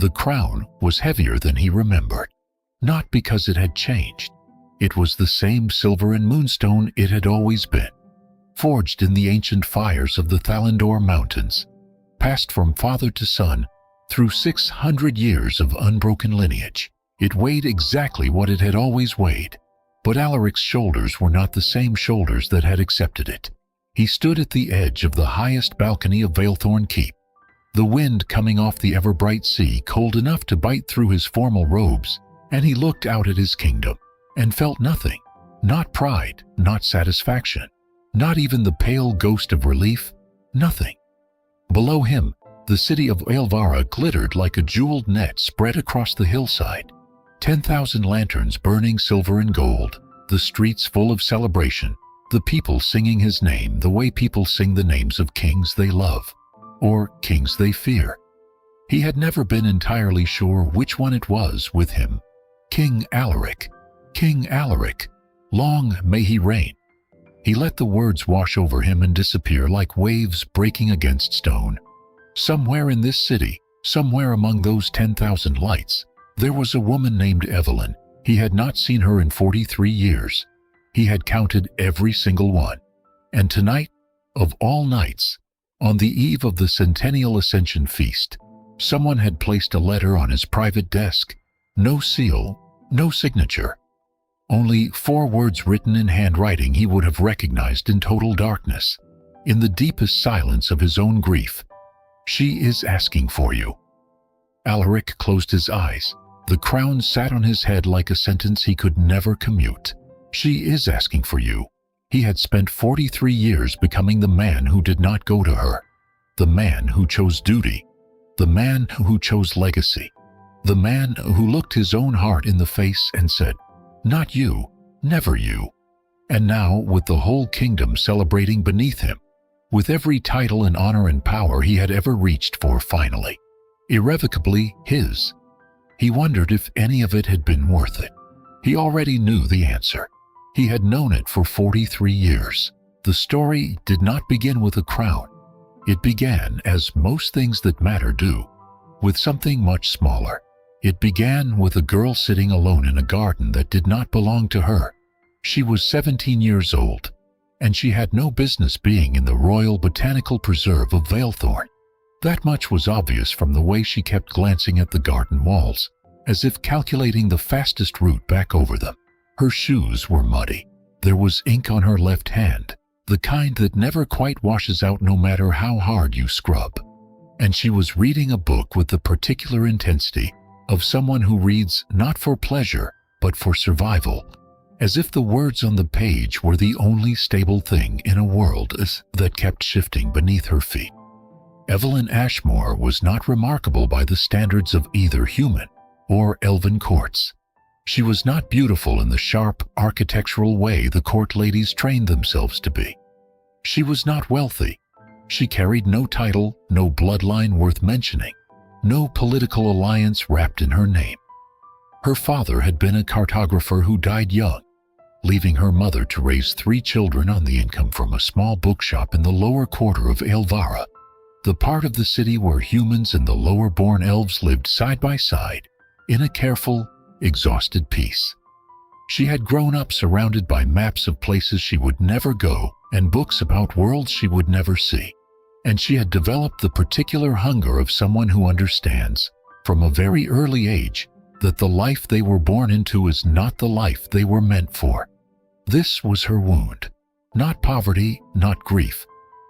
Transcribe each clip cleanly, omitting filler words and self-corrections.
The crown was heavier than he remembered, not because it had changed. It was the same silver and moonstone it had always been, forged in the ancient fires of the Thalandor Mountains, passed from father to son through 600 years of unbroken lineage. It weighed exactly what it had always weighed, but Alaric's shoulders were not the same shoulders that had accepted it. He stood at the edge of the highest balcony of Valethorn Keep, the wind coming off the ever-bright sea cold enough to bite through his formal robes, and he looked out at his kingdom and felt nothing, not pride, not satisfaction, not even the pale ghost of relief, nothing. Below him, the city of Elvara glittered like a jeweled net spread across the hillside. 10,000 lanterns burning silver and gold, the streets full of celebration, the people singing his name the way people sing the names of kings they love, or kings they fear. He had never been entirely sure which one it was with him. King Alaric, King Alaric, long may he reign. He let the words wash over him and disappear like waves breaking against stone. Somewhere in this city, somewhere among those 10,000 lights, there was a woman named Evelyn. He had not seen her in 43 years. He had counted every single one. And tonight, of all nights, on the eve of the Centennial Ascension Feast, someone had placed a letter on his private desk. No seal, no signature. Only 4 words written in handwriting he would have recognized in total darkness, in the deepest silence of his own grief. She is asking for you. Alaric closed his eyes. The crown sat on his head like a sentence he could never commute. She is asking for you. He had spent 43 years becoming the man who did not go to her, the man who chose duty, the man who chose legacy, the man who looked his own heart in the face and said, "Not you, never you." And now, with the whole kingdom celebrating beneath him, with every title and honor and power he had ever reached for finally, irrevocably his, he wondered if any of it had been worth it. He already knew the answer. He had known it for 43 years. The story did not begin with a crown. It began, as most things that matter do, with something much smaller. It began with a girl sitting alone in a garden that did not belong to her. She was 17 years old, and she had no business being in the Royal Botanical Preserve of Valethorn. That much was obvious from the way she kept glancing at the garden walls, as if calculating the fastest route back over them. Her shoes were muddy. There was ink on her left hand, the kind that never quite washes out no matter how hard you scrub. And she was reading a book with the particular intensity of someone who reads not for pleasure, but for survival, as if the words on the page were the only stable thing in a world that kept shifting beneath her feet. Evelyn Ashmore was not remarkable by the standards of either human or elven courts. She was not beautiful in the sharp, architectural way the court ladies trained themselves to be. She was not wealthy. She carried no title, no bloodline worth mentioning, no political alliance wrapped in her name. Her father had been a cartographer who died young, leaving her mother to raise 3 children on the income from a small bookshop in the lower quarter of Elvara, the part of the city where humans and the lower-born elves lived side by side in a careful, exhausted peace. She had grown up surrounded by maps of places she would never go and books about worlds she would never see, and she had developed the particular hunger of someone who understands, from a very early age, that the life they were born into is not the life they were meant for. This was her wound. Not poverty, not grief,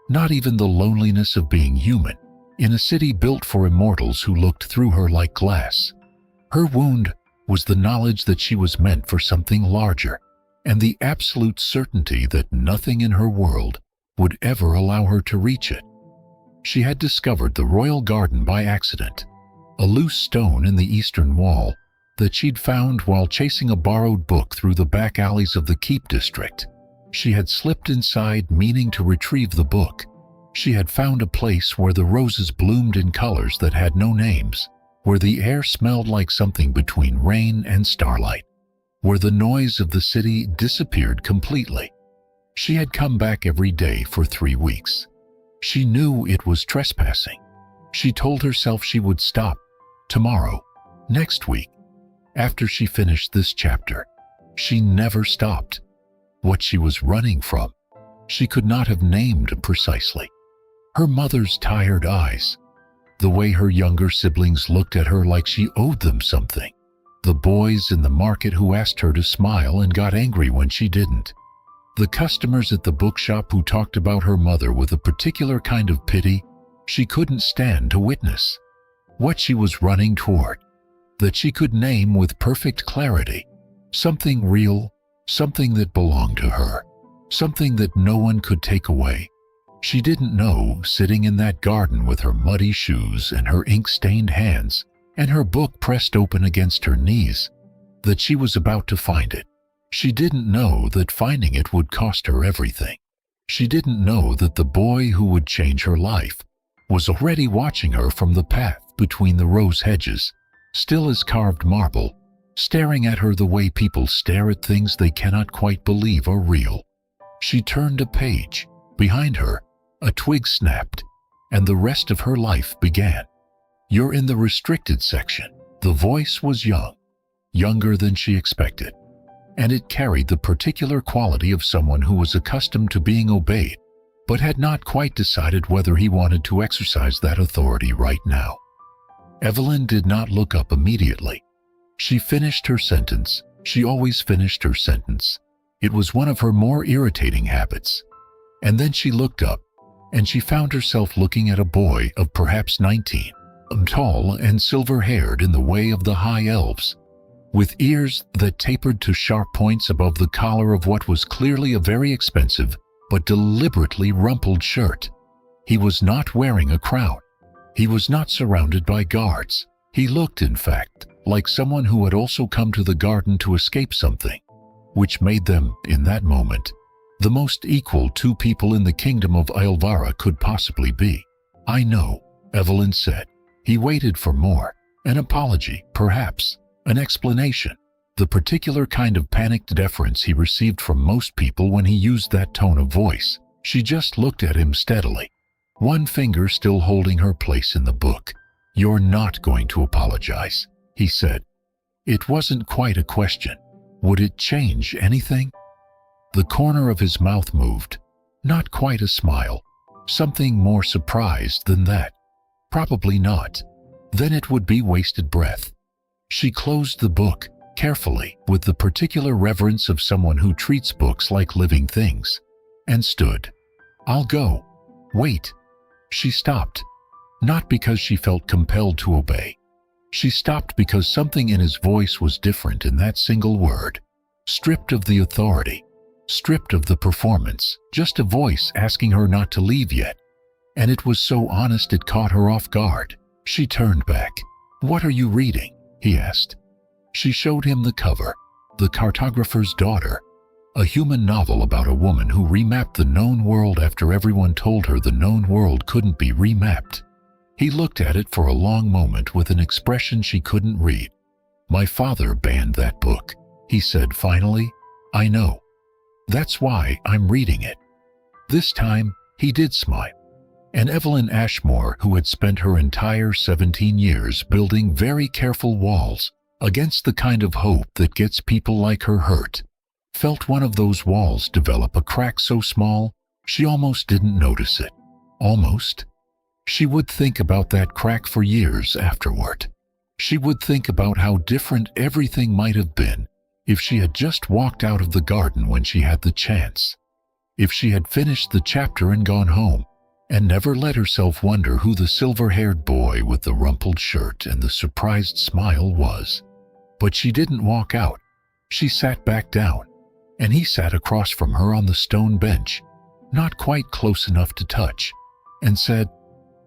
not even the loneliness of being human, in a city built for immortals who looked through her like glass. Her wound was the knowledge that she was meant for something larger, and the absolute certainty that nothing in her world would ever allow her to reach it. She had discovered the royal garden by accident, a loose stone in the eastern wall that she'd found while chasing a borrowed book through the back alleys of the Keep district. She had slipped inside meaning to retrieve the book. She had found a place where the roses bloomed in colors that had no names, where the air smelled like something between rain and starlight, where the noise of the city disappeared completely. She had come back every day for 3 weeks. She knew it was trespassing. She told herself she would stop, tomorrow, next week. After she finished this chapter, she never stopped. What she was running from, she could not have named precisely. Her mother's tired eyes, the way her younger siblings looked at her like she owed them something, the boys in the market who asked her to smile and got angry when she didn't, the customers at the bookshop who talked about her mother with a particular kind of pity she couldn't stand to witness. What she was running toward, that she could name with perfect clarity, something real, something that belonged to her, something that no one could take away. She didn't know, sitting in that garden with her muddy shoes and her ink-stained hands and her book pressed open against her knees, that she was about to find it. She didn't know that finding it would cost her everything. She didn't know that the boy who would change her life was already watching her from the path between the rose hedges, still as carved marble, staring at her the way people stare at things they cannot quite believe are real. She turned a page. Behind her, a twig snapped, and the rest of her life began. "You're in the restricted section." The voice was young, younger than she expected, and it carried the particular quality of someone who was accustomed to being obeyed, but had not quite decided whether he wanted to exercise that authority right now. Evelyn did not look up immediately. She finished her sentence. She always finished her sentence. It was one of her more irritating habits. And then she looked up, and she found herself looking at a boy of perhaps 19, tall and silver-haired in the way of the high elves, with ears that tapered to sharp points above the collar of what was clearly a very expensive but deliberately rumpled shirt. He was not wearing a crown. He was not surrounded by guards. He looked, in fact, like someone who had also come to the garden to escape something, which made them, in that moment, the most equal two people in the kingdom of Ilvara could possibly be. "I know," Evelyn said. He waited for more, an apology, perhaps, an explanation, the particular kind of panicked deference he received from most people when he used that tone of voice. She just looked at him steadily, one finger still holding her place in the book. "You're not going to apologize," he said. It wasn't quite a question. Would it change anything? The corner of his mouth moved. Not quite a smile. Something more surprised than that. Probably not. Then it would be wasted breath. She closed the book, carefully, with the particular reverence of someone who treats books like living things, and stood. "I'll go. Wait." She stopped. Not because she felt compelled to obey. She stopped because something in his voice was different in that single word. Stripped of the authority, stripped of the performance, just a voice asking her not to leave yet. And it was so honest it caught her off guard. She turned back. "What are you reading?" he asked. She showed him the cover, The Cartographer's Daughter, a human novel about a woman who remapped the known world after everyone told her the known world couldn't be remapped. He looked at it for a long moment with an expression she couldn't read. "My father banned that book," he said finally. "I know. That's why I'm reading it." This time, he did smile. And Evelyn Ashmore, who had spent her entire 17 years building very careful walls against the kind of hope that gets people like her hurt, felt one of those walls develop a crack so small she almost didn't notice it. Almost. She would think about that crack for years afterward. She would think about how different everything might have been if she had just walked out of the garden when she had the chance. If she had finished the chapter and gone home, and never let herself wonder who the silver-haired boy with the rumpled shirt and the surprised smile was. But she didn't walk out. She sat back down, and he sat across from her on the stone bench, not quite close enough to touch, and said,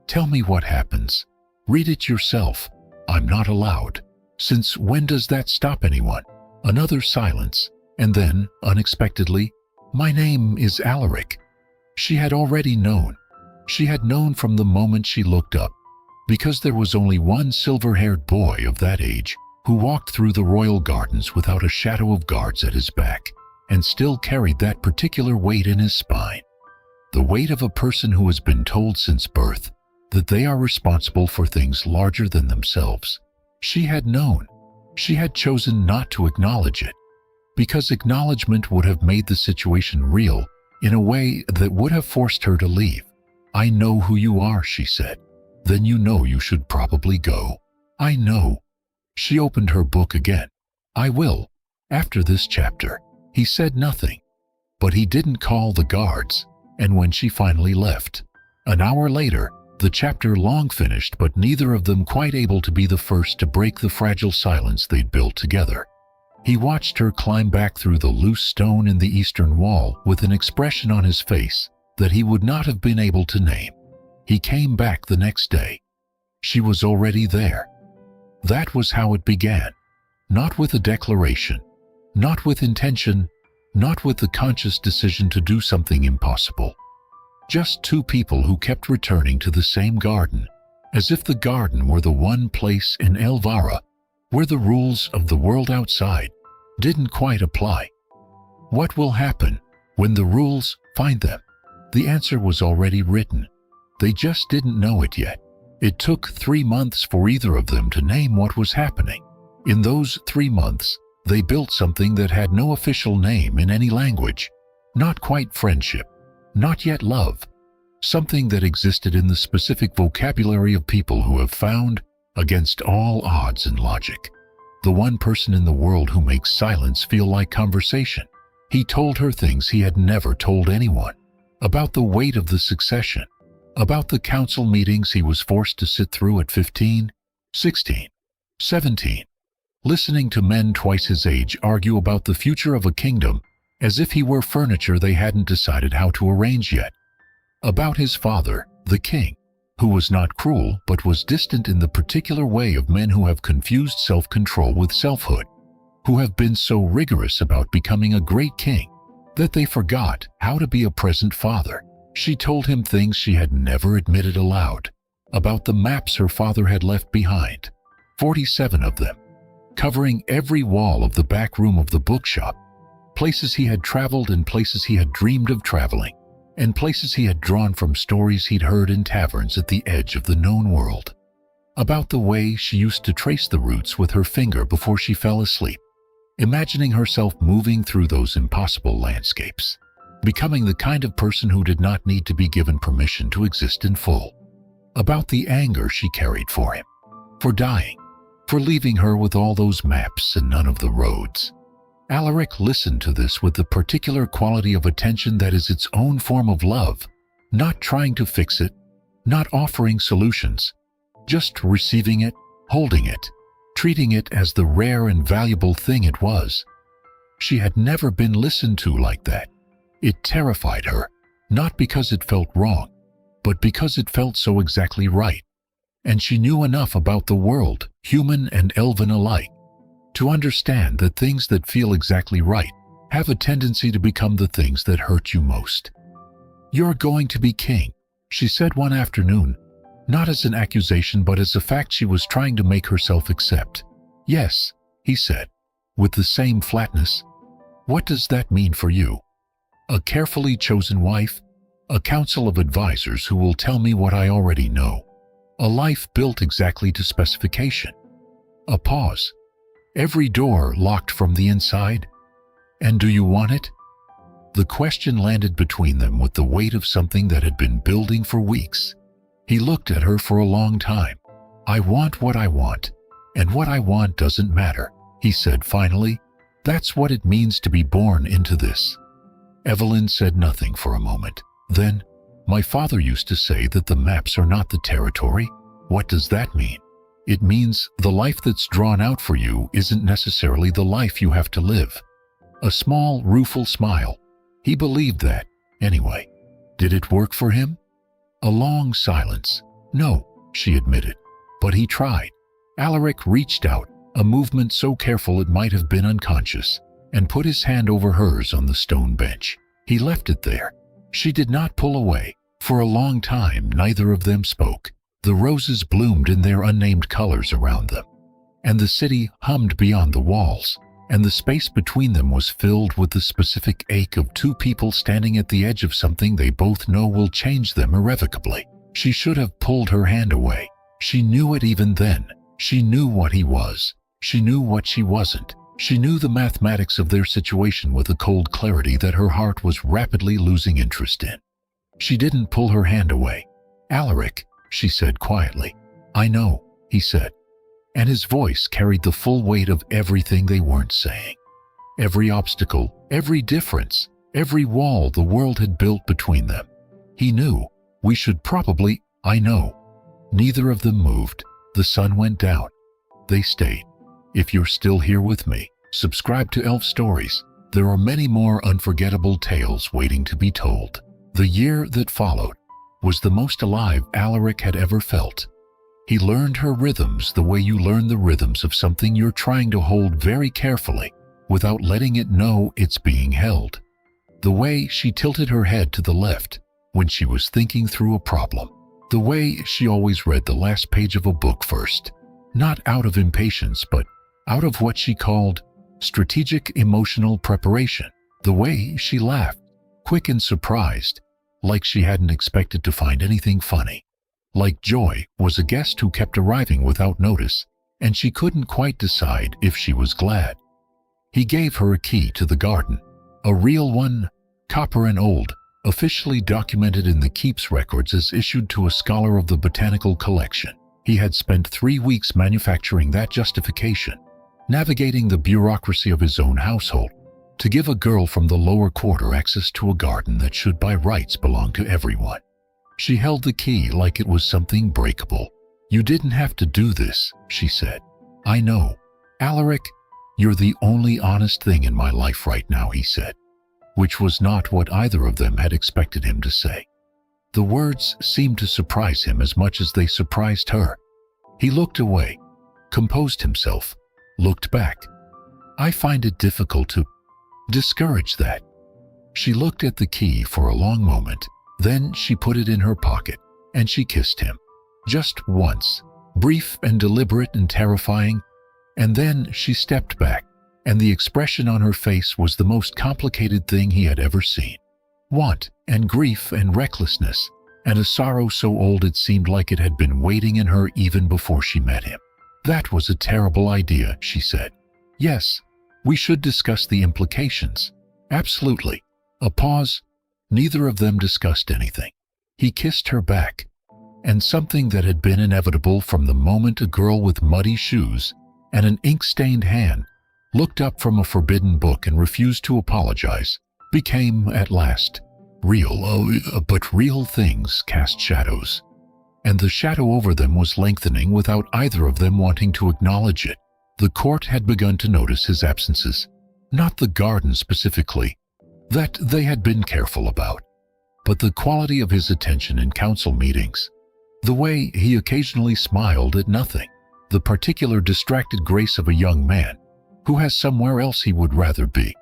"Tell me what happens. Read it yourself. I'm not allowed." "Since when does that stop anyone?" Another silence, and then, unexpectedly, "My name is Alaric." She had already known. She had known from the moment she looked up, because there was only one silver-haired boy of that age who walked through the royal gardens without a shadow of guards at his back, and still carried that particular weight in his spine. The weight of a person who has been told since birth that they are responsible for things larger than themselves, She had known. She had chosen not to acknowledge it, because acknowledgement would have made the situation real in a way that would have forced her to leave. "I know who you are," she said. "Then you know you should probably go." "I know." She opened her book again. "I will, after this chapter." He said nothing, but he didn't call the guards, and when she finally left, an hour later, the chapter long finished, but neither of them quite able to be the first to break the fragile silence they'd built together. He watched her climb back through the loose stone in the eastern wall with an expression on his face that he would not have been able to name. He came back the next day. She was already there. That was how it began. Not with a declaration, not with intention, not with the conscious decision to do something impossible. Just two people who kept returning to the same garden, as if the garden were the one place in Elvira where the rules of the world outside didn't quite apply. What will happen when the rules find them? The answer was already written. They just didn't know it yet. It took 3 months for either of them to name what was happening. In those 3 months, they built something that had no official name in any language. Not quite friendship, not yet love. Something that existed in the specific vocabulary of people who have found, against all odds and logic, the one person in the world who makes silence feel like conversation. He told her things he had never told anyone, about the weight of the succession, about the council meetings he was forced to sit through at 15, 16, 17, listening to men twice his age argue about the future of a kingdom as if he were furniture they hadn't decided how to arrange yet, about his father, the king, who was not cruel but was distant in the particular way of men who have confused self-control with selfhood, who have been so rigorous about becoming a great king that they forgot how to be a present father. She told him things she had never admitted aloud, about the maps her father had left behind, 47 of them, covering every wall of the back room of the bookshop, places he had traveled and places he had dreamed of traveling, and places he had drawn from stories he'd heard in taverns at the edge of the known world, about the way she used to trace the routes with her finger before she fell asleep, imagining herself moving through those impossible landscapes, becoming the kind of person who did not need to be given permission to exist in full, about the anger she carried for him, for dying, for leaving her with all those maps and none of the roads. Alaric listened to this with the particular quality of attention that is its own form of love, not trying to fix it, not offering solutions, just receiving it, holding it, treating it as the rare and valuable thing it was. She had never been listened to like that. It terrified her, not because it felt wrong, but because it felt so exactly right. And she knew enough about the world, human and elven alike, to understand that things that feel exactly right have a tendency to become the things that hurt you most. "You're going to be king," she said one afternoon, not as an accusation but as a fact she was trying to make herself accept. "Yes," he said, with the same flatness. "What does that mean for you?" "A carefully chosen wife, a council of advisors who will tell me what I already know, a life built exactly to specification." A pause. "Every door locked from the inside? And do you want it?" The question landed between them with the weight of something that had been building for weeks. He looked at her for a long time. "I want what I want, and what I want doesn't matter," he said finally. "That's what it means to be born into this." Evelyn said nothing for a moment. Then, "My father used to say that the maps are not the territory. What does that mean?" "It means the life that's drawn out for you isn't necessarily the life you have to live." A small, rueful smile. He believed that, anyway. Did it work for him? A long silence. "No," she admitted. "But he tried." Alaric reached out, a movement so careful it might have been unconscious, and put his hand over hers on the stone bench. He left it there. She did not pull away. For a long time, neither of them spoke. The roses bloomed in their unnamed colors around them, and the city hummed beyond the walls, and the space between them was filled with the specific ache of two people standing at the edge of something they both know will change them irrevocably. She should have pulled her hand away. She knew it even then, She knew what he was. She knew what she wasn't. She knew the mathematics of their situation with a cold clarity that her heart was rapidly losing interest in. She didn't pull her hand away. "Alaric," she said quietly. "I know," he said, and his voice carried the full weight of everything they weren't saying. Every obstacle, every difference, every wall the world had built between them. He knew. "We should probably—" "I know." Neither of them moved. The sun went down. They stayed. If you're still here with me, subscribe to Elf Stories. There are many more unforgettable tales waiting to be told. The year that followed was the most alive Alaric had ever felt. He learned her rhythms the way you learn the rhythms of something you're trying to hold very carefully without letting it know it's being held. The way she tilted her head to the left when she was thinking through a problem. The way she always read the last page of a book first, not out of impatience, but out of what she called strategic emotional preparation. The way she laughed, quick and surprised, like she hadn't expected to find anything funny. Like Joy was a guest who kept arriving without notice, and she couldn't quite decide if she was glad. He gave her a key to the garden, a real one, copper and old, officially documented in the keep's records as issued to a scholar of the botanical collection. He had spent 3 weeks manufacturing that justification, navigating the bureaucracy of his own household, to give a girl from the lower quarter access to a garden that should by rights belong to everyone. She held the key like it was something breakable. "You didn't have to do this," she said. "I know. Alaric, you're the only honest thing in my life right now," he said, which was not what either of them had expected him to say. The words seemed to surprise him as much as they surprised her. He looked away, composed himself, looked back. "I find it difficult to discourage that." She looked at the key for a long moment, then she put it in her pocket, and she kissed him. Just once, brief and deliberate and terrifying, and then she stepped back, and the expression on her face was the most complicated thing he had ever seen. Want and grief and recklessness, and a sorrow so old it seemed like it had been waiting in her even before she met him. "That was a terrible idea," she said. "Yes, we should discuss the implications." "Absolutely." A pause. Neither of them discussed anything. He kissed her back, and something that had been inevitable from the moment a girl with muddy shoes and an ink-stained hand looked up from a forbidden book and refused to apologize, became at last real. But real things cast shadows, and the shadow over them was lengthening without either of them wanting to acknowledge it. The court had begun to notice his absences, not the garden specifically, that they had been careful about, but the quality of his attention in council meetings, the way he occasionally smiled at nothing, the particular distracted grace of a young man who has somewhere else he would rather be.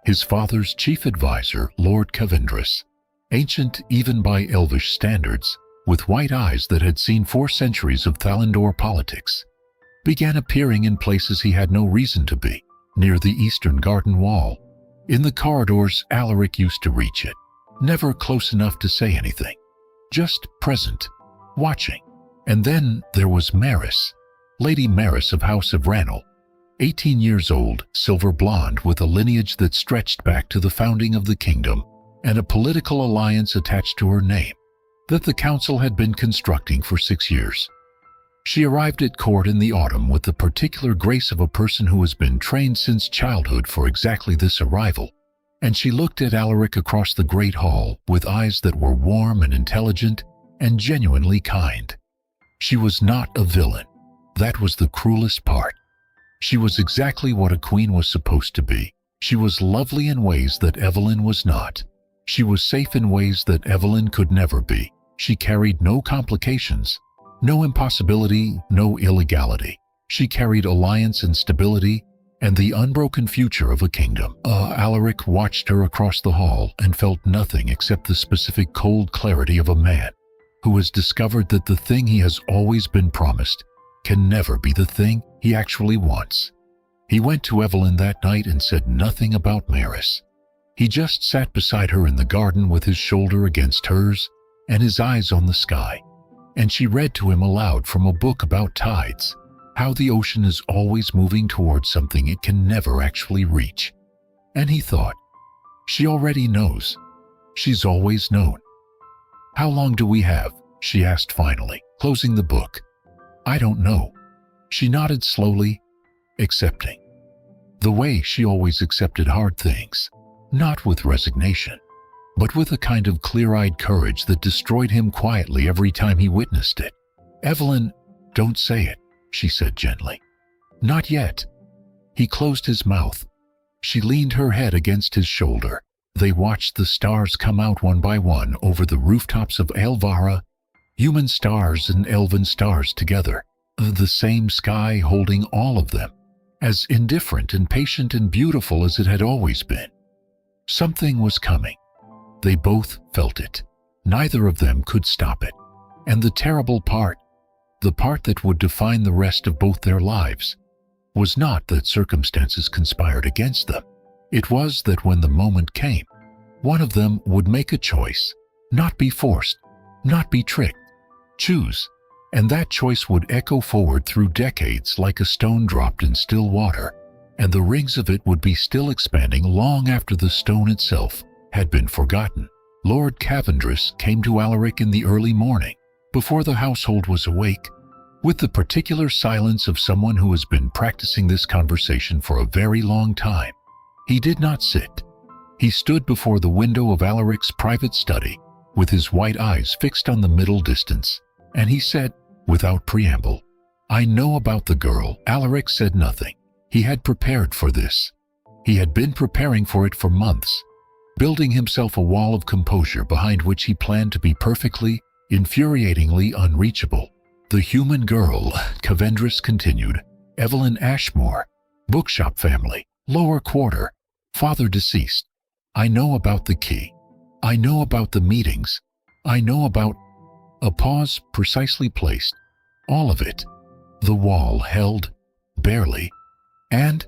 His father's chief advisor, Lord Cavendrus, ancient even by elvish standards, with white eyes that had seen 4 centuries of Thalandor politics, began appearing in places he had no reason to be, near the eastern garden wall. In the corridors, Alaric used to reach it, never close enough to say anything, just present, watching. And then there was Maris, Lady Maris of House of Ranel, 18 years old, silver blonde with a lineage that stretched back to the founding of the kingdom, and a political alliance attached to her name that the council had been constructing for 6 years. She arrived at court in the autumn with the particular grace of a person who has been trained since childhood for exactly this arrival, and she looked at Alaric across the great hall with eyes that were warm and intelligent and genuinely kind. She was not a villain. That was the cruelest part. She was exactly what a queen was supposed to be. She was lovely in ways that Evelyn was not. She was safe in ways that Evelyn could never be. She carried no complications, no impossibility, no illegality. She carried alliance and stability and the unbroken future of a kingdom. Alaric watched her across the hall and felt nothing except the specific cold clarity of a man who has discovered that the thing he has always been promised can never be the thing he actually wants. He went to Evelyn that night and said nothing about Maris. He just sat beside her in the garden with his shoulder against hers and his eyes on the sky, and she read to him aloud from a book about tides, how the ocean is always moving towards something it can never actually reach. And he thought, she already knows. She's always known. How long do we have? She asked finally, closing the book. I don't know. She nodded slowly, accepting. The way she always accepted hard things, not with resignation, but with a kind of clear-eyed courage that destroyed him quietly every time he witnessed it. Evelyn, don't say it, she said gently. Not yet. He closed his mouth. She leaned her head against his shoulder. They watched the stars come out one by one over the rooftops of Elvira, human stars and elven stars together, the same sky holding all of them, as indifferent and patient and beautiful as it had always been. Something was coming. They both felt it. Neither of them could stop it. And the terrible part, the part that would define the rest of both their lives, was not that circumstances conspired against them. It was that when the moment came, one of them would make a choice, not be forced, not be tricked, choose, and that choice would echo forward through decades like a stone dropped in still water, and the rings of it would be still expanding long after the stone itself had been forgotten. Lord Cavendish came to Alaric in the early morning, before the household was awake, with the particular silence of someone who has been practicing this conversation for a very long time. He did not sit. He stood before the window of Alaric's private study, with his white eyes fixed on the middle distance, and he said, without preamble, I know about the girl. Alaric said nothing. He had prepared for this. He had been preparing for it for months, building himself a wall of composure behind which he planned to be perfectly, infuriatingly unreachable. The human girl, Cavendish continued, Evelyn Ashmore, bookshop family, lower quarter, father deceased. I know about the key. I know about the meetings. I know about... A pause precisely placed. All of it. The wall held, barely. And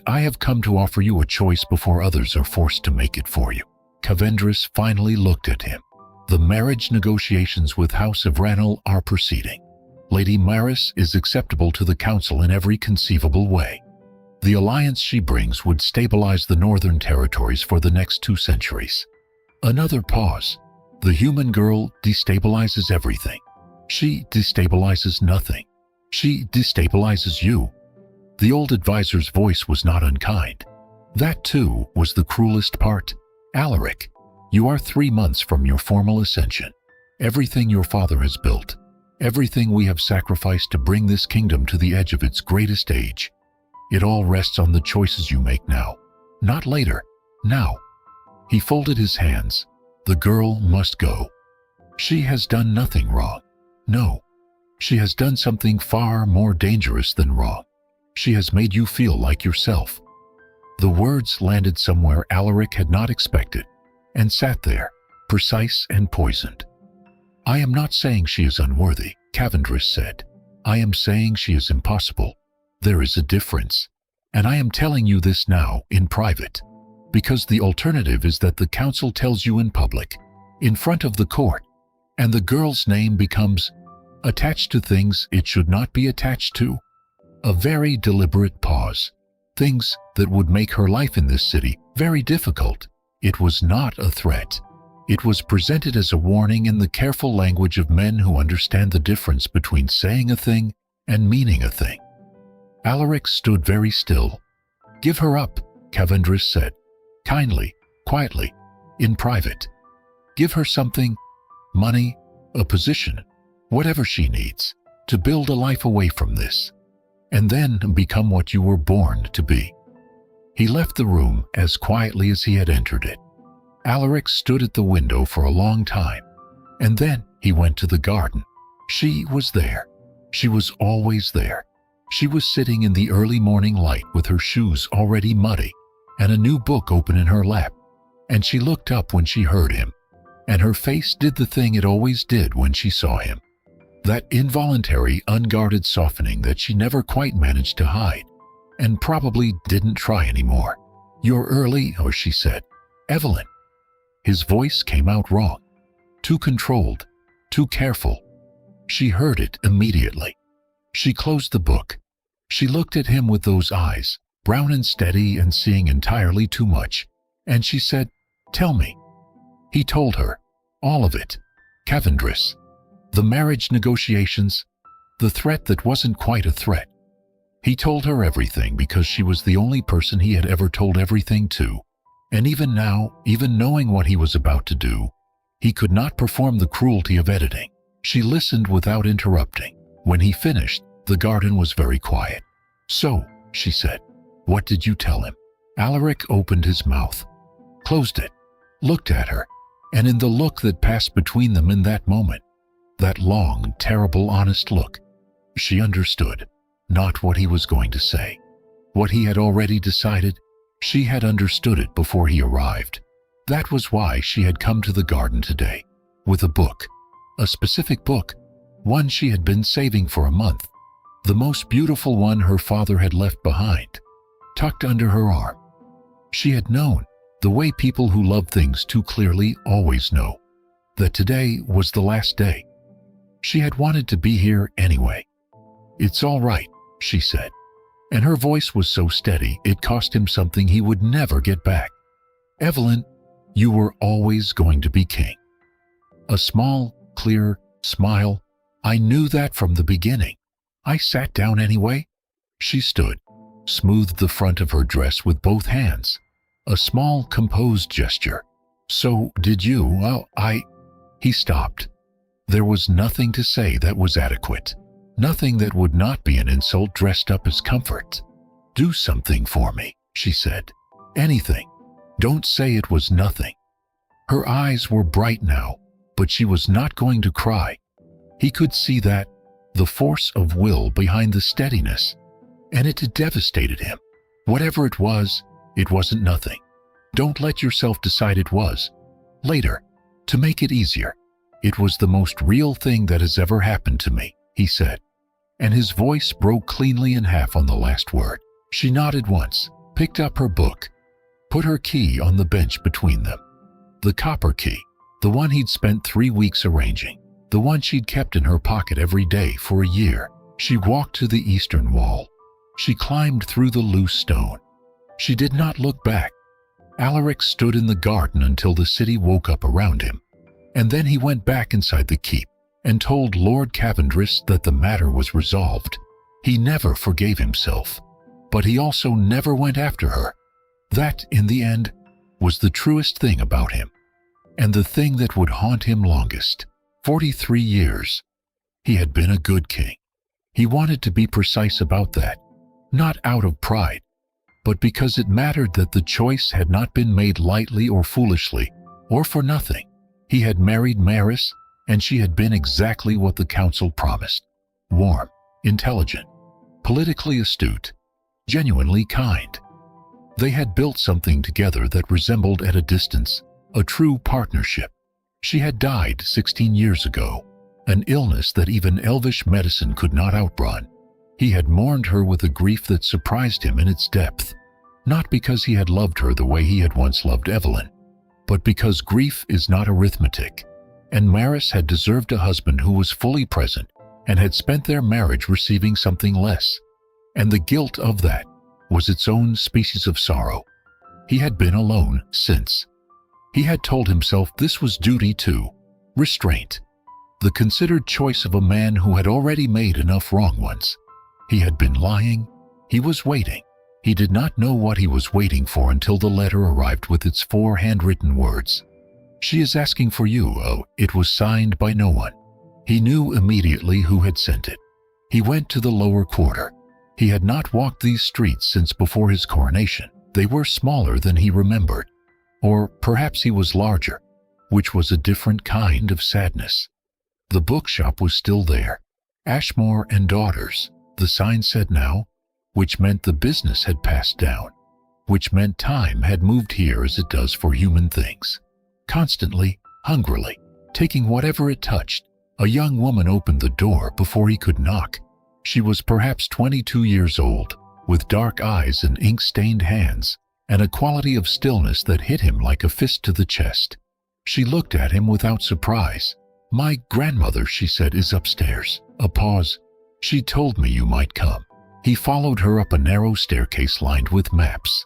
I have come to offer you a choice before others are forced to make it for you. Cavendish finally looked at him. The marriage negotiations with House of Ranel are proceeding. Lady Maris is acceptable to the council in every conceivable way. The alliance she brings would stabilize the northern territories for the next 2 centuries. Another pause. The human girl destabilizes everything. She destabilizes nothing. She destabilizes you. The old advisor's voice was not unkind. That, too, was the cruelest part. Alaric, you are 3 months from your formal ascension. Everything your father has built, everything we have sacrificed to bring this kingdom to the edge of its greatest age, it all rests on the choices you make now, not later, now. He folded his hands. The girl must go. She has done nothing wrong. No, she has done something far more dangerous than wrong. She has made you feel like yourself. The words landed somewhere Alaric had not expected, and sat there, precise and poisoned. I am not saying she is unworthy, Cavendish said. I am saying she is impossible. There is a difference, and I am telling you this now in private, because the alternative is that the council tells you in public, in front of the court, and the girl's name becomes attached to things it should not be attached to. A very deliberate pause. Things that would make her life in this city very difficult. It was not a threat. It was presented as a warning in the careful language of men who understand the difference between saying a thing and meaning a thing. Alaric stood very still. Give her up, Cavendish said, kindly, quietly, in private. Give her something, money, a position, whatever she needs, to build a life away from this, and then become what you were born to be. He left the room as quietly as he had entered it. Alaric stood at the window for a long time, and then he went to the garden. She was there. She was always there. She was sitting in the early morning light with her shoes already muddy and a new book open in her lap, and she looked up when she heard him, and her face did the thing it always did when she saw him. That involuntary, unguarded softening that she never quite managed to hide, and probably didn't try anymore. You're early, or she said. Evelyn. His voice came out wrong, too controlled, too careful. She heard it immediately. She closed the book. She looked at him with those eyes, brown and steady and seeing entirely too much, and she said, "Tell me." He told her. All of it. Cavendris. The marriage negotiations. The threat that wasn't quite a threat. He told her everything because she was the only person he had ever told everything to. And even now, even knowing what he was about to do, he could not perform the cruelty of editing. She listened without interrupting. When he finished, the garden was very quiet. "So," she said, "what did you tell him?" Alaric opened his mouth, closed it, looked at her, and in the look that passed between them in that moment, that long, terrible, honest look, she understood not what he was going to say. What he had already decided, she had understood it before he arrived. That was why she had come to the garden today, with a book, a specific book, one she had been saving for a month, the most beautiful one her father had left behind, tucked under her arm. She had known, the way people who love things too clearly always know, that today was the last day. She had wanted to be here anyway. "It's all right," she said, and her voice was so steady it cost him something he would never get back. "Evelyn, you were always going to be king." A small, clear smile. "I knew that from the beginning. I sat down anyway." She stood, smoothed the front of her dress with both hands. A small, composed gesture. "So, did you? Well, He stopped. There was nothing to say that was adequate. Nothing that would not be an insult dressed up as comfort. "Do something for me," she said. "Anything. Don't say it was nothing." Her eyes were bright now, but she was not going to cry. He could see that, the force of will behind the steadiness, and it had devastated him. Whatever it wasn't nothing. Don't let yourself decide it was. Later, to make it easier. "It was the most real thing that has ever happened to me," he said, and his voice broke cleanly in half on the last word. She nodded once, picked up her book, put her key on the bench between them. The copper key, the one he'd spent 3 weeks arranging, the one she'd kept in her pocket every day for a year. She walked to the eastern wall. She climbed through the loose stone. She did not look back. Alaric stood in the garden until the city woke up around him, and then he went back inside the keep and told Lord Cavendris that the matter was resolved. He never forgave himself, but he also never went after her. That, in the end, was the truest thing about him, and the thing that would haunt him longest. 43 years. He had been a good king. He wanted to be precise about that, not out of pride, but because it mattered that the choice had not been made lightly or foolishly, or for nothing. He had married Maris, and she had been exactly what the council promised. Warm, intelligent, politically astute, genuinely kind. They had built something together that resembled at a distance a true partnership. She had died 16 years ago, an illness that even elvish medicine could not outrun. He had mourned her with a grief that surprised him in its depth, not because he had loved her the way he had once loved Evelyn, but because grief is not arithmetic, and Maris had deserved a husband who was fully present and had spent their marriage receiving something less, and the guilt of that was its own species of sorrow. He had been alone since. He had told himself this was duty too, restraint, the considered choice of a man who had already made enough wrong ones. He had been lying. He was waiting. He did not know what he was waiting for until the letter arrived with its 4 handwritten words. "She is asking for you." Oh, it was signed by no one. He knew immediately who had sent it. He went to the lower quarter. He had not walked these streets since before his coronation. They were smaller than he remembered. Or perhaps he was larger, which was a different kind of sadness. The bookshop was still there. Ashmore and Daughters, the sign said now, which meant the business had passed down, which meant time had moved here as it does for human things. Constantly, hungrily, taking whatever it touched, a young woman opened the door before he could knock. She was perhaps 22 years old, with dark eyes and ink-stained hands, and a quality of stillness that hit him like a fist to the chest. She looked at him without surprise. "My grandmother," she said, "is upstairs." A pause. She told me you might come." He followed her up a narrow staircase lined with maps.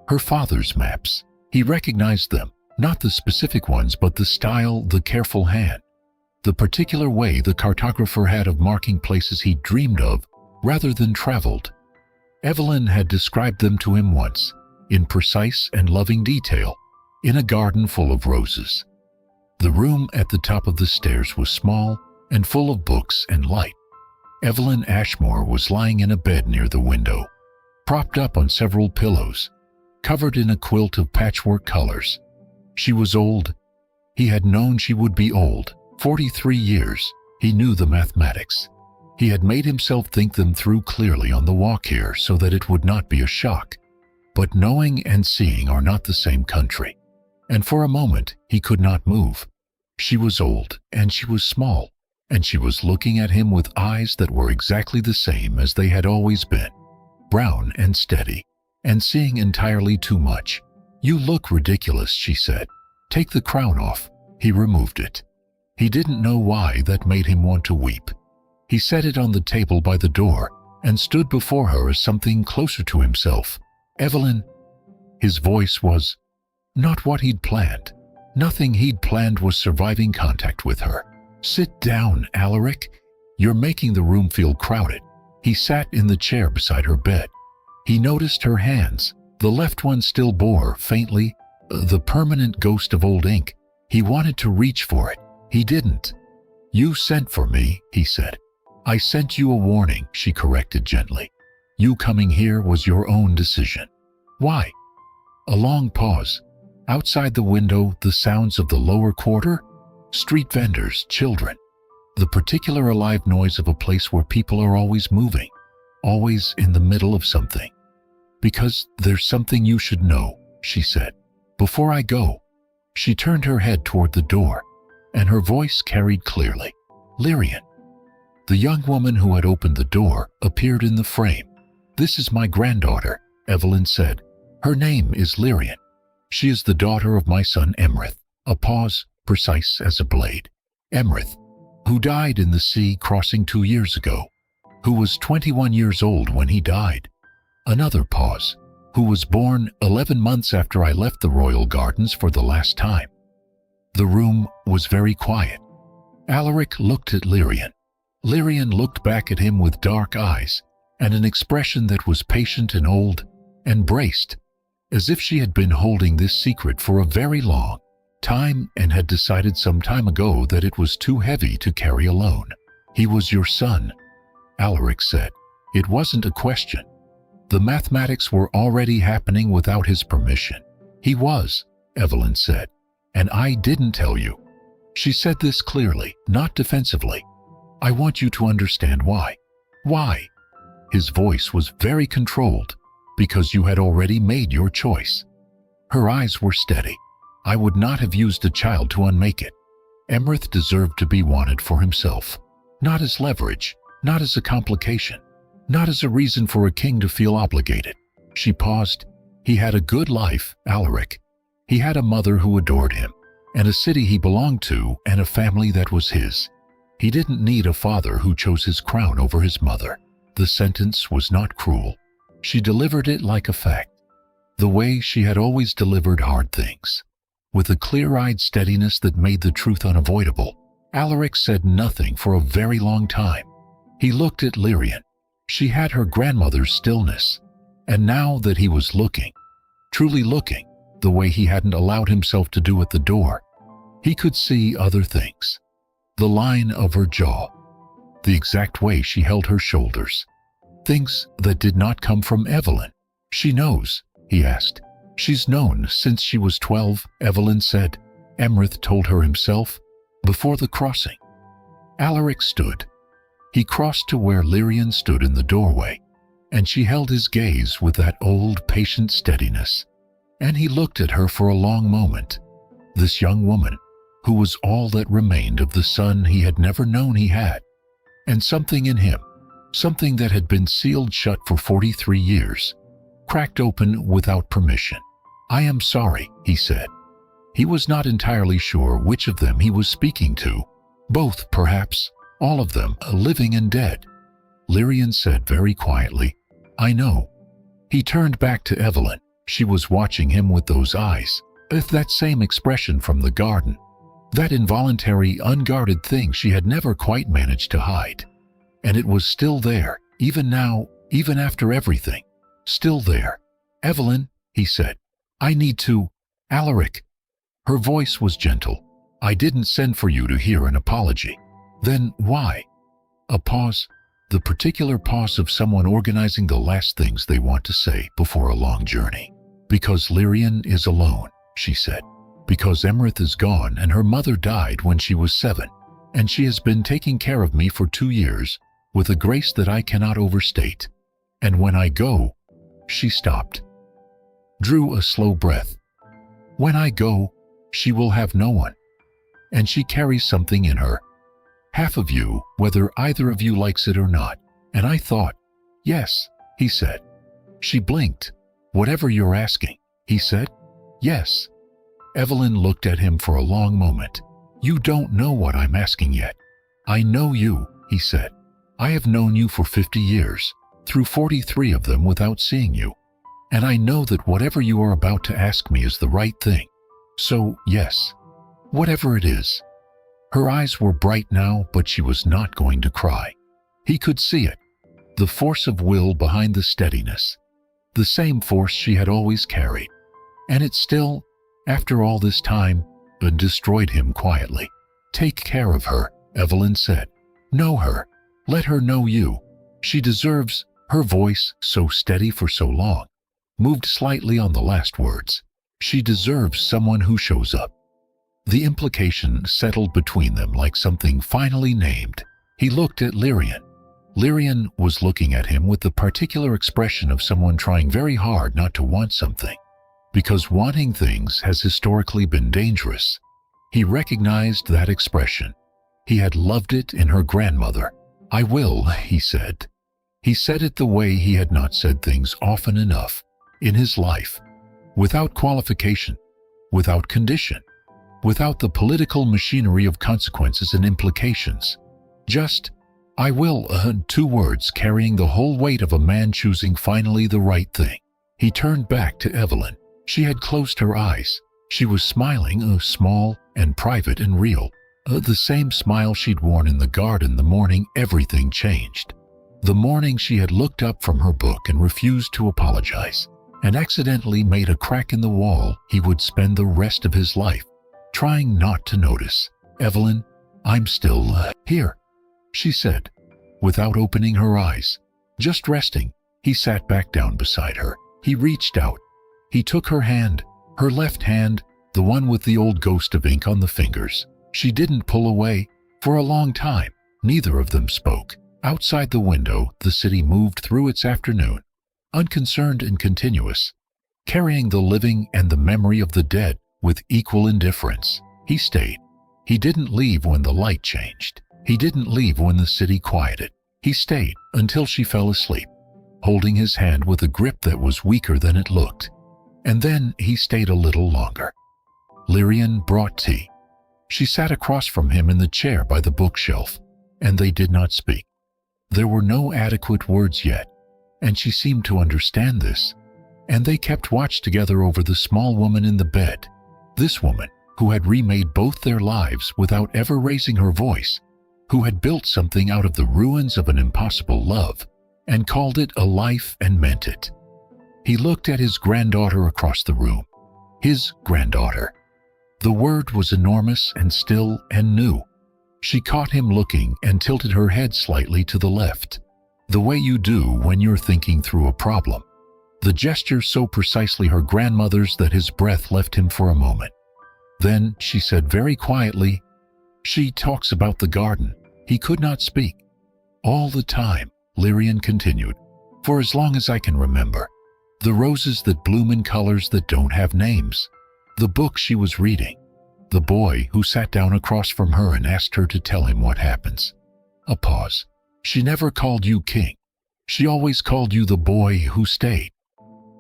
Her father's maps. He recognized them, not the specific ones, but the style, the careful hand, the particular way the cartographer had of marking places he dreamed of rather than traveled. Evelyn had described them to him once, in precise and loving detail, in a garden full of roses. The room at the top of the stairs was small and full of books and light. Evelyn Ashmore was lying in a bed near the window, propped up on several pillows, covered in a quilt of patchwork colors. She was old. He had known she would be old. 43 years. He knew the mathematics. He had made himself think them through clearly on the walk here so that it would not be a shock. But knowing and seeing are not the same country. And for a moment, he could not move. She was old, and she was small, and she was looking at him with eyes that were exactly the same as they had always been, brown and steady, and seeing entirely too much. "You look ridiculous," she said. "Take the crown off." He removed it. He didn't know why that made him want to weep. He set it on the table by the door and stood before her as something closer to himself. "Evelyn." His voice was not what he'd planned. Nothing he'd planned was surviving contact with her. "Sit down, Alaric. You're making the room feel crowded." He sat in the chair beside her bed. He noticed her hands. The left one still bore, faintly, the permanent ghost of old ink. He wanted to reach for it. He didn't. "You sent for me," he said. "I sent you a warning," she corrected gently. "You coming here was your own decision." "Why?" A long pause. Outside the window, the sounds of the lower quarter, street vendors, children, the particular alive noise of a place where people are always moving, always in the middle of something. "Because there's something you should know," she said. "Before I go." She turned her head toward the door, and her voice carried clearly. "Lyrian." The young woman who had opened the door appeared in the frame. "This is my granddaughter," Evelyn said. "Her name is Lyrian. She is the daughter of my son Emrith." A pause, precise as a blade. "Emrith, who died in the sea crossing 2 years ago, who was 21 years old when he died." Another pause. "Who was born 11 months after I left the royal gardens for the last time." The room was very quiet. Alaric looked at Lyrian. Lyrian looked back at him with dark eyes and an expression that was patient and old and braced, as if she had been holding this secret for a very long time and had decided some time ago that it was too heavy to carry alone. "He was your son," Alaric said. It wasn't a question. The mathematics were already happening without his permission. "He was," Evelyn said, "and I didn't tell you." She said this clearly, not defensively. "I want you to understand why." "Why?" His voice was very controlled. "Because you had already made your choice." Her eyes were steady. "I would not have used a child to unmake it. Emrith deserved to be wanted for himself, not as leverage, not as a complication, not as a reason for a king to feel obligated." She paused. "He had a good life, Alaric. He had a mother who adored him, and a city he belonged to, and a family that was his. He didn't need a father who chose his crown over his mother." The sentence was not cruel. She delivered it like a fact, the way she had always delivered hard things, with a clear-eyed steadiness that made the truth unavoidable. Alaric said nothing for a very long time. He looked at Lyrian. She had her grandmother's stillness, and now that he was looking, truly looking, the way he hadn't allowed himself to do at the door, he could see other things. The line of her jaw, the exact way she held her shoulders, things that did not come from Evelyn. "She knows?" he asked. "She's known since she was 12, Evelyn said. "Emrith told her himself, before the crossing." Alaric stood. He crossed to where Lyrian stood in the doorway, and she held his gaze with that old, patient steadiness. And he looked at her for a long moment. This young woman, who was all that remained of the son he had never known he had. And something in him, something that had been sealed shut for 43 years, cracked open without permission. "I am sorry," he said. He was not entirely sure which of them he was speaking to. Both, perhaps. All of them, living and dead. Lyrian said very quietly. I know. He turned back to Evelyn. She was watching him with those eyes, with that same expression from the garden, that involuntary, unguarded thing she had never quite managed to hide. And it was still there, even now, even after everything. Still there. Evelyn, he said, I need to. Alaric. Her voice was gentle. I didn't send for you to hear an apology. Then why? A pause, the particular pause of someone organizing the last things they want to say before a long journey. Because Lyrian is alone, she said. Because Emrith is gone and her mother died when she was 7, and she has been taking care of me for 2 years with a grace that I cannot overstate. And when I go, she stopped, drew a slow breath. When I go, she will have no one. And she carries something in her. Half of you, whether either of you likes it or not. And I thought, yes, he said. She blinked. Whatever you're asking, he said. Yes. Evelyn looked at him for a long moment. You don't know what I'm asking yet. I know you, he said. I have known you for 50 years, through 43 of them without seeing you. And I know that whatever you are about to ask me is the right thing. So, yes, whatever it is. Her eyes were bright now, but she was not going to cry. He could see it. The force of will behind the steadiness. The same force she had always carried. And it still, after all this time, destroyed him quietly. Take care of her, Evelyn said. Know her. Let her know you. She deserves, her voice, so steady for so long, moved slightly on the last words. She deserves someone who shows up. The implication settled between them like something finally named. He looked at Lyrian. Lyrian was looking at him with the particular expression of someone trying very hard not to want something, because wanting things has historically been dangerous. He recognized that expression. He had loved it in her grandmother. I will, he said. He said it the way he had not said things often enough in his life, without qualification, without condition, without the political machinery of consequences and implications. Just, I will, 2 words carrying the whole weight of a man choosing finally the right thing. He turned back to Evelyn. She had closed her eyes. She was smiling, small and private and real. The same smile she'd worn in the garden the morning everything changed. The morning she had looked up from her book and refused to apologize, and accidentally made a crack in the wall he would spend the rest of his life trying not to notice. Evelyn, I'm still here, she said, without opening her eyes. Just resting. He sat back down beside her. He reached out. He took her hand, her left hand, the one with the old ghost of ink on the fingers. She didn't pull away. For a long time, neither of them spoke. Outside the window, the city moved through its afternoon, unconcerned and continuous, carrying the living and the memory of the dead with equal indifference. He stayed. He didn't leave when the light changed. He didn't leave when the city quieted. He stayed until she fell asleep, holding his hand with a grip that was weaker than it looked. And then he stayed a little longer. Lyrian brought tea. She sat across from him in the chair by the bookshelf, and they did not speak. There were no adequate words yet, and she seemed to understand this. And they kept watch together over the small woman in the bed. This woman, who had remade both their lives without ever raising her voice, who had built something out of the ruins of an impossible love, and called it a life and meant it. He looked at his granddaughter across the room. His granddaughter. The word was enormous and still and new. She caught him looking and tilted her head slightly to the left, the way you do when you're thinking through a problem. The gesture so precisely her grandmother's that his breath left him for a moment. Then she said very quietly, she talks about the garden. He could not speak. All the time, Lyrian continued, for as long as I can remember. The roses that bloom in colors that don't have names. The book she was reading. The boy who sat down across from her and asked her to tell him what happens. A pause. She never called you king. She always called you the boy who stayed.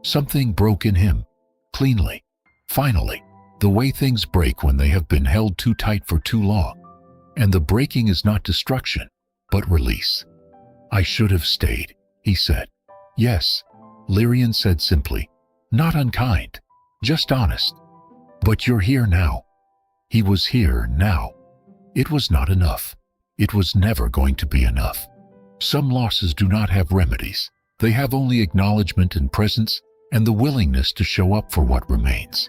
Something broke in him, cleanly, finally, the way things break when they have been held too tight for too long. And the breaking is not destruction, but release. "I should have stayed," he said. "Yes," Lyrian said simply. "Not unkind, just honest. But you're here now." He was here now. It was not enough. It was never going to be enough. Some losses do not have remedies. They have only acknowledgement and presence and the willingness to show up for what remains.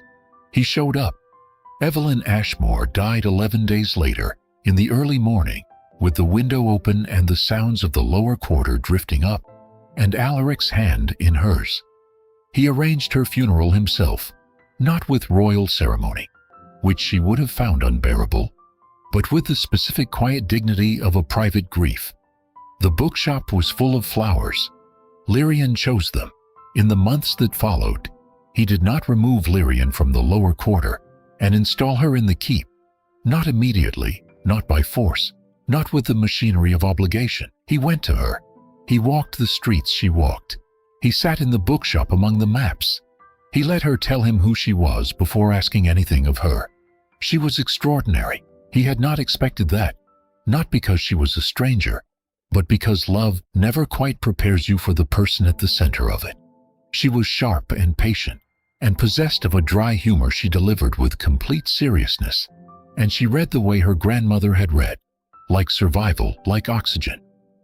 He showed up. Evelyn Ashmore died 11 days later, in the early morning, with the window open and the sounds of the lower quarter drifting up, and Alaric's hand in hers. He arranged her funeral himself, not with royal ceremony, which she would have found unbearable, but with the specific quiet dignity of a private grief. The bookshop was full of flowers. Lyrian chose them. In the months that followed, he did not remove Lyrian from the lower quarter and install her in the keep. Not immediately, not by force, not with the machinery of obligation. He went to her. He walked the streets she walked. He sat in the bookshop among the maps. He let her tell him who she was before asking anything of her. She was extraordinary. He had not expected that, not because she was a stranger, but because love never quite prepares you for the person at the center of it. She was sharp and patient, and possessed of a dry humor she delivered with complete seriousness, and she read the way her grandmother had read, like survival, like oxygen,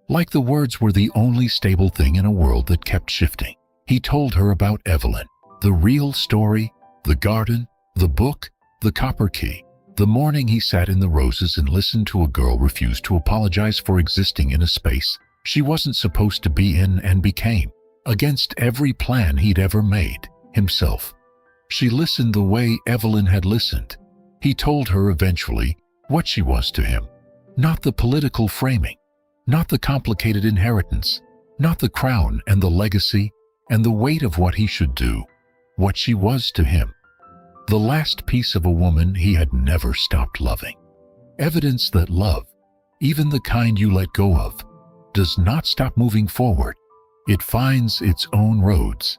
like the words were the only stable thing in a world that kept shifting. He told her about Evelyn, the real story, the garden, the book, the copper key. The morning he sat in the roses and listened to a girl refuse to apologize for existing in a space she wasn't supposed to be in and became, against every plan he'd ever made, himself. She listened the way Evelyn had listened. He told her eventually what she was to him. Not the political framing, not the complicated inheritance, not the crown and the legacy and the weight of what he should do, what she was to him. The last piece of a woman he had never stopped loving. Evidence that love, even the kind you let go of, does not stop moving forward. It finds its own roads.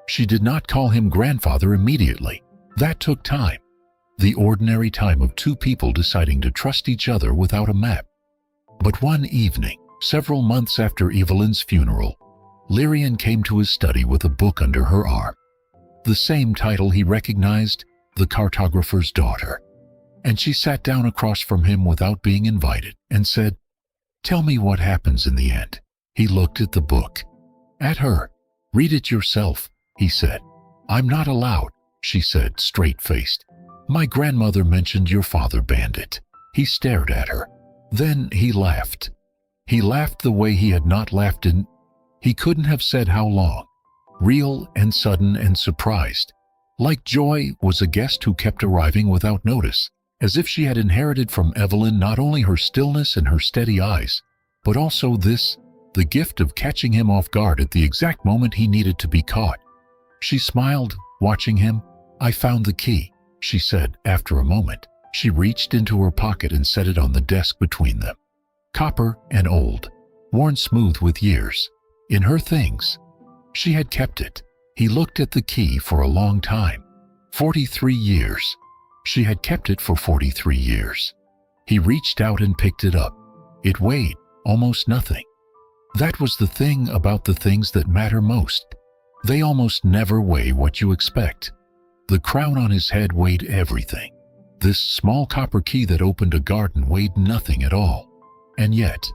She did not call him grandfather immediately. That took time. The ordinary time of two people deciding to trust each other without a map. But one evening, several months after Evelyn's funeral, Lyrian came to his study with a book under her arm. The same title he recognized, The Cartographer's Daughter. And she sat down across from him without being invited and said, "Tell me what happens in the end." He looked at the book. At her. "Read it yourself," he said. "I'm not allowed," she said, straight-faced. "My grandmother mentioned your father banned it." He stared at her. Then he laughed. He laughed the way he had not laughed in, he couldn't have said how long. Real and sudden and surprised. Like joy was a guest who kept arriving without notice, as if she had inherited from Evelyn not only her stillness and her steady eyes, but also this, the gift of catching him off guard at the exact moment he needed to be caught. She smiled, watching him. "I found the key," she said after a moment. She reached into her pocket and set it on the desk between them. Copper and old, worn smooth with years. In her things. She had kept it. He looked at the key for a long time. 43 years. She had kept it for 43 years. He reached out and picked it up. It weighed almost nothing. That was the thing about the things that matter most. They almost never weigh what you expect. The crown on his head weighed everything. This small copper key that opened a garden weighed nothing at all. And yet,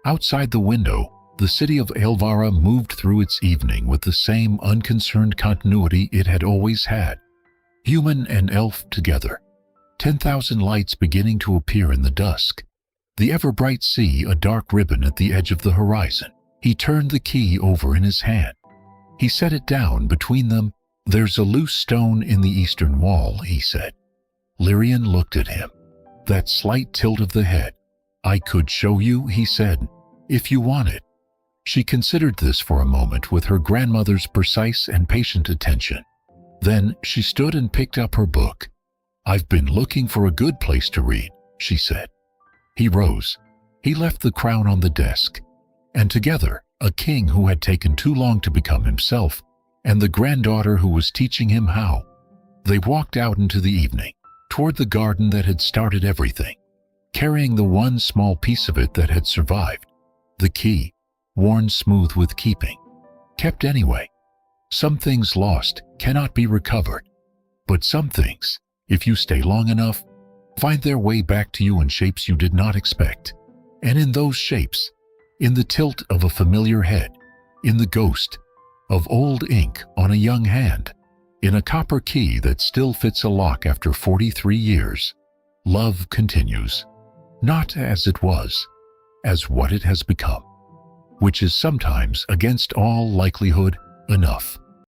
outside the window, the city of Elvira moved through its evening with the same unconcerned continuity it had always had. Human and elf together. 10,000 lights beginning to appear in the dusk. The ever-bright sea a dark ribbon at the edge of the horizon. He turned the key over in his hand. He set it down between them. "There's a loose stone in the eastern wall," he said. Lyrian looked at him. That slight tilt of the head. "I could show you," he said, "if you want it." She considered this for a moment with her grandmother's precise and patient attention. Then she stood and picked up her book. "I've been looking for a good place to read," she said. He rose. He left the crown on the desk. And together, a king who had taken too long to become himself, and the granddaughter who was teaching him how, they walked out into the evening, toward the garden that had started everything, carrying the one small piece of it that had survived, the key. worn smooth with keeping, kept anyway. Some things lost cannot be recovered, but some things, if you stay long enough, find their way back to you in shapes you did not expect. And in those shapes, in the tilt of a familiar head, in the ghost of old ink on a young hand, in a copper key that still fits a lock after 43 years, love continues, not as it was, as what it has become, which is sometimes, against all likelihood, enough.